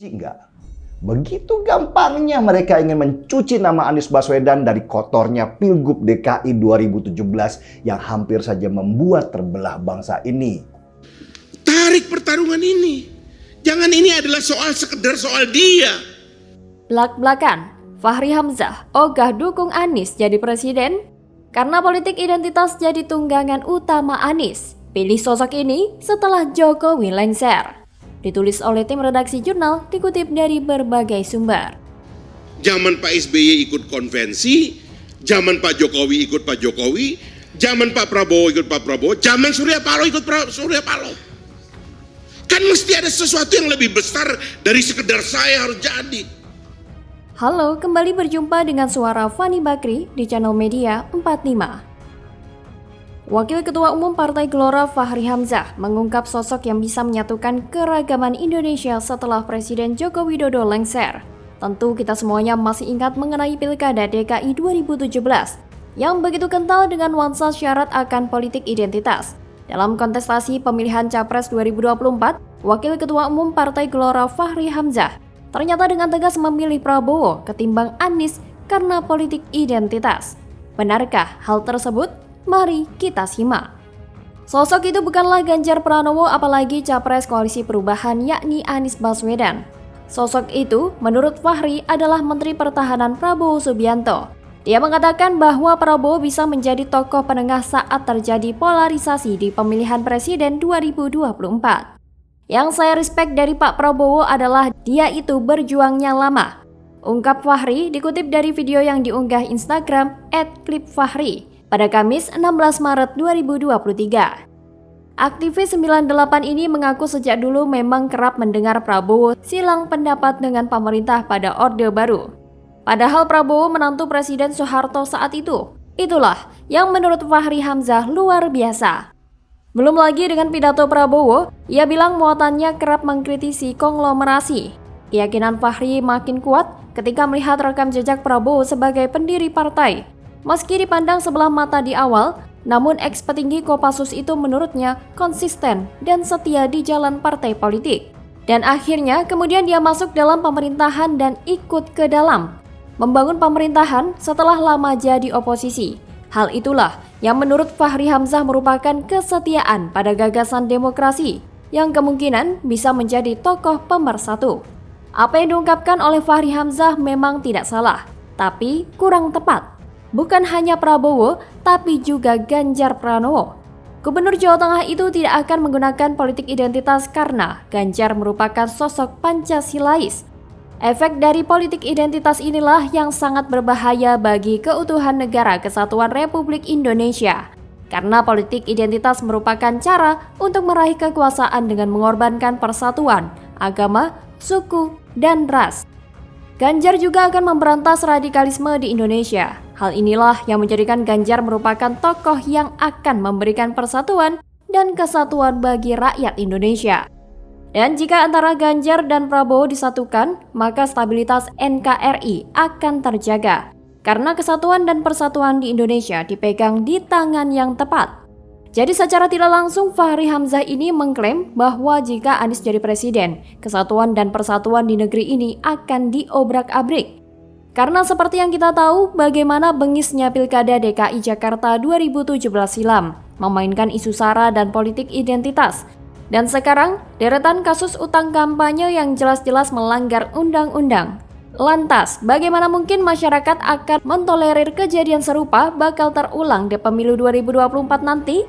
Enggak. Begitu gampangnya mereka ingin mencuci nama Anies Baswedan dari kotornya Pilgub DKI 2017 yang hampir saja membuat terbelah bangsa ini. Tarik pertarungan ini. Jangan ini adalah sekedar soal dia. Belak-belakan, Fachri Hamzah ogah dukung Anies jadi presiden karena politik identitas jadi tunggangan utama Anies. Pilih sosok ini setelah Jokowi lengser. Ditulis oleh tim redaksi jurnal, dikutip dari berbagai sumber. Zaman Pak SBY ikut konvensi, zaman Pak Jokowi ikut Pak Jokowi, zaman Pak Prabowo ikut Pak Prabowo, zaman Surya Paloh ikut Surya Paloh. Kan mesti ada sesuatu yang lebih besar dari sekedar saya harus jadi. Halo, kembali berjumpa dengan suara Fani Bakri di channel Media 45. Wakil Ketua Umum Partai Gelora Fachri Hamzah mengungkap sosok yang bisa menyatukan keragaman Indonesia setelah Presiden Joko Widodo lengser. Tentu kita semuanya masih ingat mengenai Pilkada DKI 2017 yang begitu kental dengan nuansa syarat akan politik identitas. Dalam kontestasi pemilihan Capres 2024, Wakil Ketua Umum Partai Gelora Fachri Hamzah ternyata dengan tegas memilih Prabowo ketimbang Anies karena politik identitas. Benarkah hal tersebut? Mari kita simak. Sosok itu bukanlah Ganjar Pranowo apalagi Capres Koalisi Perubahan yakni Anies Baswedan. Sosok itu menurut Fachri adalah Menteri Pertahanan Prabowo Subianto. Dia mengatakan bahwa Prabowo bisa menjadi tokoh penengah saat terjadi polarisasi di pemilihan presiden 2024. Yang saya respect dari Pak Prabowo adalah dia itu berjuangnya lama. Ungkap Fachri dikutip dari video yang diunggah Instagram @klipfachri pada Kamis 16 Maret 2023. Aktivis 98 ini mengaku sejak dulu memang kerap mendengar Prabowo silang pendapat dengan pemerintah pada Orde Baru. Padahal Prabowo menantu Presiden Soeharto saat itu. Itulah yang menurut Fachri Hamzah luar biasa. Belum lagi dengan pidato Prabowo, ia bilang muatannya kerap mengkritisi konglomerasi. Keyakinan Fachri makin kuat ketika melihat rekam jejak Prabowo sebagai pendiri partai. Meski dipandang sebelah mata di awal, namun ex-petinggi Kopassus itu menurutnya konsisten dan setia di jalan partai politik. Dan akhirnya kemudian dia masuk dalam pemerintahan dan ikut ke dalam membangun pemerintahan setelah lama jadi oposisi. Hal itulah yang menurut Fachri Hamzah merupakan kesetiaan pada gagasan demokrasi yang kemungkinan bisa menjadi tokoh pemersatu. Apa yang diungkapkan oleh Fachri Hamzah memang tidak salah, tapi kurang tepat. Bukan hanya Prabowo, tapi juga Ganjar Pranowo. Gubernur Jawa Tengah itu tidak akan menggunakan politik identitas karena Ganjar merupakan sosok Pancasilais. Efek dari politik identitas inilah yang sangat berbahaya bagi keutuhan negara kesatuan Republik Indonesia. Karena politik identitas merupakan cara untuk meraih kekuasaan dengan mengorbankan persatuan, agama, suku, dan ras. Ganjar juga akan memberantas radikalisme di Indonesia. Hal inilah yang menjadikan Ganjar merupakan tokoh yang akan memberikan persatuan dan kesatuan bagi rakyat Indonesia. Dan jika antara Ganjar dan Prabowo disatukan, maka stabilitas NKRI akan terjaga. Karena kesatuan dan persatuan di Indonesia dipegang di tangan yang tepat. Jadi secara tidak langsung Fachri Hamzah ini mengklaim bahwa jika Anies jadi presiden, kesatuan dan persatuan di negeri ini akan diobrak-abrik. Karena seperti yang kita tahu bagaimana bengisnya Pilkada DKI Jakarta 2017 silam, memainkan isu SARA dan politik identitas. Dan sekarang, deretan kasus utang kampanye yang jelas-jelas melanggar undang-undang. Lantas, bagaimana mungkin masyarakat akan mentolerir kejadian serupa bakal terulang di pemilu 2024 nanti?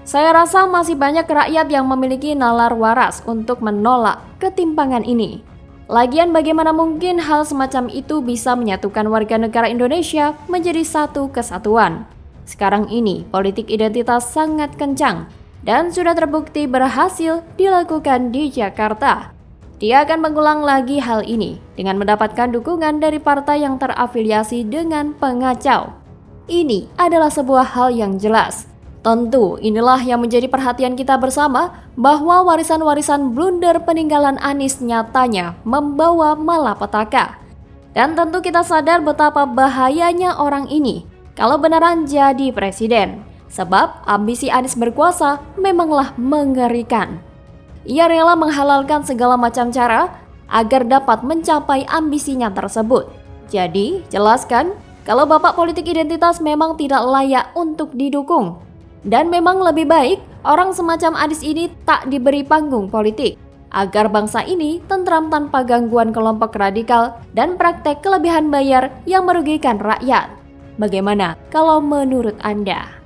Saya rasa masih banyak rakyat yang memiliki nalar waras untuk menolak ketimpangan ini. Lagian bagaimana mungkin hal semacam itu bisa menyatukan warga negara Indonesia menjadi satu kesatuan? Sekarang ini politik identitas sangat kencang dan sudah terbukti berhasil dilakukan di Jakarta. Dia akan mengulang lagi hal ini dengan mendapatkan dukungan dari partai yang terafiliasi dengan pengacau. Ini adalah sebuah hal yang jelas. Tentu inilah yang menjadi perhatian kita bersama bahwa warisan-warisan blunder peninggalan Anies nyatanya membawa malapetaka. Dan tentu kita sadar betapa bahayanya orang ini kalau beneran jadi presiden. Sebab ambisi Anies berkuasa memanglah mengerikan. Ia rela menghalalkan segala macam cara agar dapat mencapai ambisinya tersebut. Jadi, jelaskan kalau bapak politik identitas memang tidak layak untuk didukung. Dan memang lebih baik orang semacam Adis ini tak diberi panggung politik, agar bangsa ini tentram tanpa gangguan kelompok radikal dan praktek kelebihan bayar yang merugikan rakyat. Bagaimana kalau menurut Anda?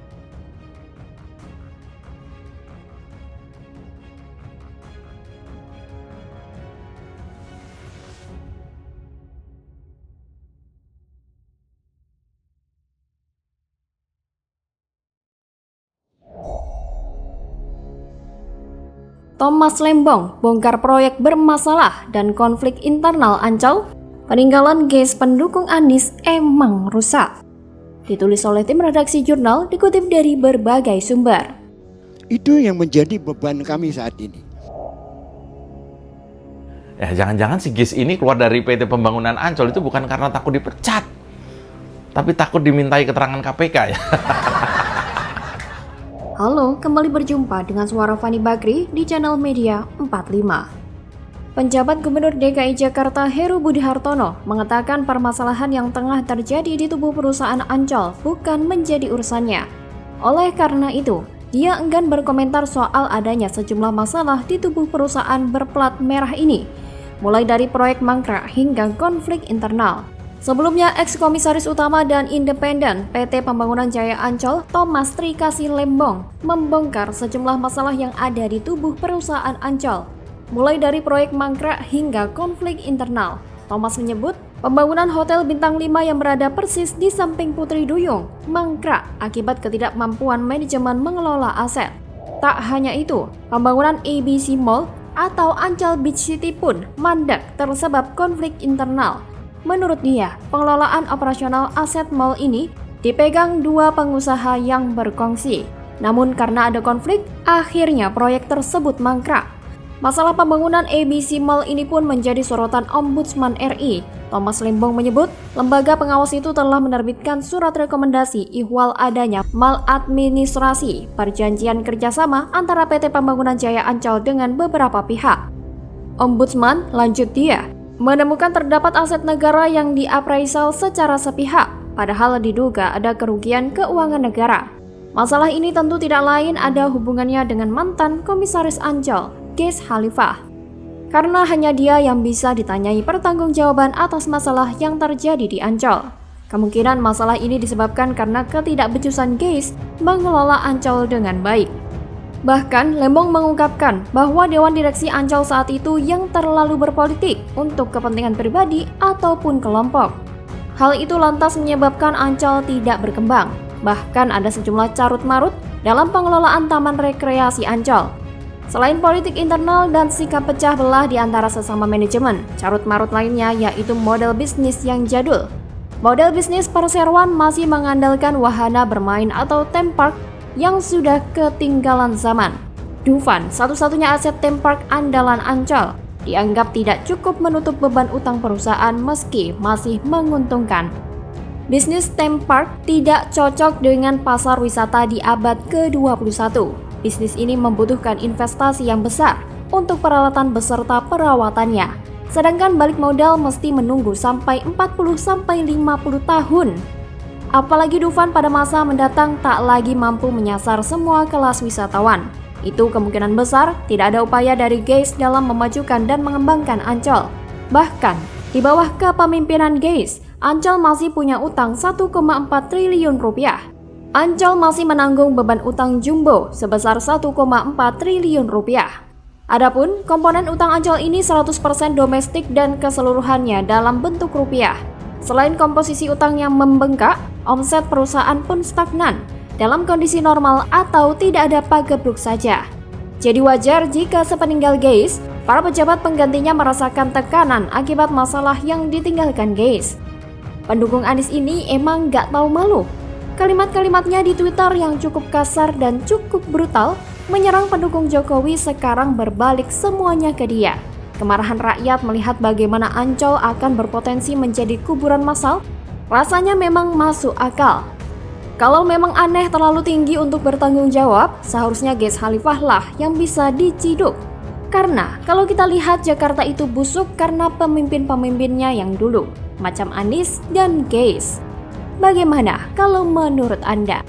Thomas Lembong bongkar proyek bermasalah dan konflik internal Ancol. Peninggalan GEIS pendukung Anies emang rusak. Ditulis oleh tim redaksi jurnal, dikutip dari berbagai sumber. Itu yang menjadi beban kami saat ini. Ya, jangan-jangan si GEIS ini keluar dari PT Pembangunan Ancol itu bukan karena takut dipecat, tapi takut dimintai keterangan KPK ya. Halo, kembali berjumpa dengan suara Fani Bakri di channel Media 45. Penjabat Gubernur DKI Jakarta Heru Budi Hartono mengatakan permasalahan yang tengah terjadi di tubuh perusahaan Ancol bukan menjadi urusannya. Oleh karena itu, dia enggan berkomentar soal adanya sejumlah masalah di tubuh perusahaan berplat merah ini, mulai dari proyek mangkrak hingga konflik internal. Sebelumnya, Eks-Komisaris Utama dan Independen PT Pembangunan Jaya Ancol, Thomas Trikasih Lembong, membongkar sejumlah masalah yang ada di tubuh perusahaan Ancol, mulai dari proyek mangkrak hingga konflik internal. Thomas menyebut, pembangunan hotel bintang 5 yang berada persis di samping Putri Duyung mangkrak akibat ketidakmampuan manajemen mengelola aset. Tak hanya itu, pembangunan ABC Mall atau Ancol Beach City pun mandek tersebab konflik internal. Menurut dia, pengelolaan operasional aset mall ini dipegang dua pengusaha yang berkongsi. Namun karena ada konflik, akhirnya proyek tersebut mangkrak. Masalah pembangunan ABC Mall ini pun menjadi sorotan Ombudsman RI. Thomas Lembong menyebut, lembaga pengawas itu telah menerbitkan surat rekomendasi ihwal adanya maladministrasi perjanjian kerjasama antara PT Pembangunan Jaya Ancol dengan beberapa pihak. Ombudsman, lanjut dia, menemukan terdapat aset negara yang diapraisal secara sepihak, padahal diduga ada kerugian keuangan negara. Masalah ini tentu tidak lain ada hubungannya dengan mantan Komisaris Ancol, GEIS Khalifah. Karena hanya dia yang bisa ditanyai pertanggungjawaban atas masalah yang terjadi di Ancol. Kemungkinan masalah ini disebabkan karena ketidakbecusan GEIS mengelola Ancol dengan baik. Bahkan, Lembong mengungkapkan bahwa Dewan Direksi Ancol saat itu yang terlalu berpolitik untuk kepentingan pribadi ataupun kelompok. Hal itu lantas menyebabkan Ancol tidak berkembang. Bahkan ada sejumlah carut-marut dalam pengelolaan Taman Rekreasi Ancol. Selain politik internal dan sikap pecah belah di antara sesama manajemen, carut-marut lainnya yaitu model bisnis yang jadul. Model bisnis perseroan masih mengandalkan wahana bermain atau theme park yang sudah ketinggalan zaman. Dufan, satu-satunya aset theme park andalan Ancol, dianggap tidak cukup menutup beban utang perusahaan meski masih menguntungkan. Bisnis theme park tidak cocok dengan pasar wisata di abad ke-21. Bisnis ini membutuhkan investasi yang besar untuk peralatan beserta perawatannya. Sedangkan balik modal mesti menunggu sampai 40-50 tahun. Apalagi Dufan pada masa mendatang tak lagi mampu menyasar semua kelas wisatawan. Itu kemungkinan besar tidak ada upaya dari GEIS dalam memajukan dan mengembangkan Ancol. Bahkan, di bawah kepemimpinan GEIS, Ancol masih punya utang 1,4 triliun rupiah. Ancol masih menanggung beban utang jumbo sebesar 1,4 triliun rupiah. Adapun komponen utang Ancol ini 100% domestik dan keseluruhannya dalam bentuk rupiah. Selain komposisi utang yang membengkak, omset perusahaan pun stagnan dalam kondisi normal atau tidak ada pagebluk saja. Jadi wajar jika sepeninggal GEIS, para pejabat penggantinya merasakan tekanan akibat masalah yang ditinggalkan GEIS. Pendukung Anies ini emang gak tahu malu. Kalimat-kalimatnya di Twitter yang cukup kasar dan cukup brutal menyerang pendukung Jokowi sekarang berbalik semuanya ke dia. Kemarahan rakyat melihat bagaimana Ancol akan berpotensi menjadi kuburan massal, rasanya memang masuk akal. Kalau memang aneh terlalu tinggi untuk bertanggung jawab, seharusnya GEIS Khalifah lah yang bisa diciduk. Karena kalau kita lihat Jakarta itu busuk karena pemimpin-pemimpinnya yang dulu, macam Anies dan Gais. Bagaimana kalau menurut Anda?